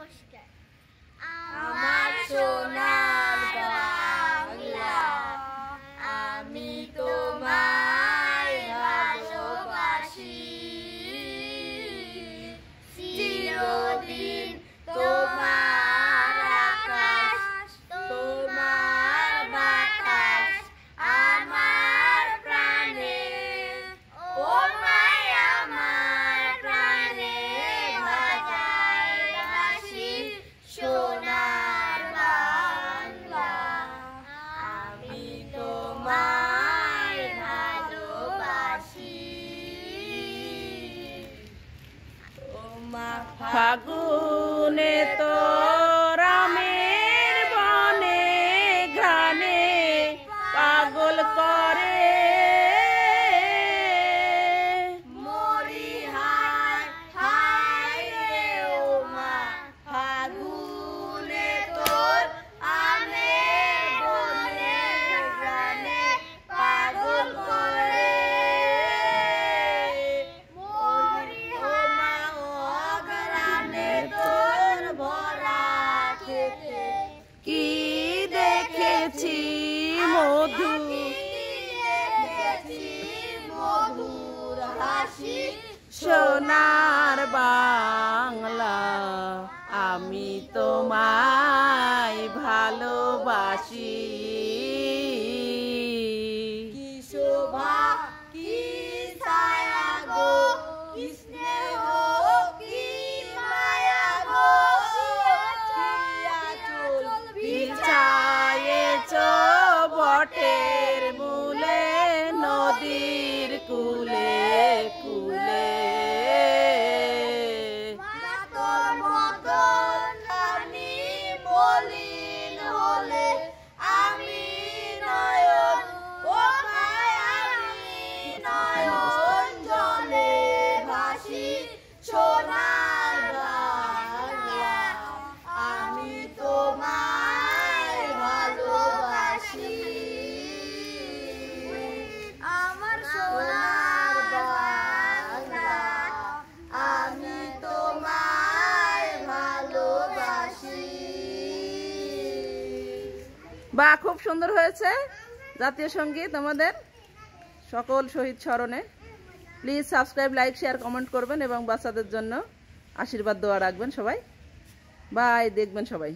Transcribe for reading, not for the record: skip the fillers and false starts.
নমস্কার। আমার সোনার বাংলা, আমি তোমায় ভালোবাসি, চিরদিন তোমার আকাশ, তোমার বাতাস আমার প্রাণে, ও মায় আমার প্রাণে বাজায় বাঁশি সোনার বাংলা, আমি তোমায় ভালোবাসি। ফাগুনে তো রামের বনে ঘানে পাগল করে, মরি হায় হায় রে ও মা, ফাগুনে তোর আমের বনে ঘ্রাণে পাগল করে, মরি ও মা অঘ্রাণে তোর ভরা খেতে, কি দেখেছি মধু দেখেছি মধুর হাসি সোনার বাংলা, আমি তোমায় ভালোবাসি। কি শোভা কি ছায়া গো, কি স্নেহ কি মায়া গো, কি আঁচল বিছায়েছ বটের মূলে নদীর কুলে কুলে, তোর মতন রানী মলিন হলে আমি নয়ন, ও মায় আমি নয়ন জলে ভাসি সোনার বাংলা, আমি তোমায় ভালোবাসি। আমার সোনার বাংলা, আমি তোমায় ভালোবাসি। বা খুব সুন্দর হয়েছে জাতীয় সঙ্গীত আমাদের সকল শহীদ স্মরণে। Please subscribe, like, share, comment করবেন এবং বাচ্চাদের জন্য আশীর্বাদ দোয়া রাখবেন সবাই। বাই, দেখবেন সবাই।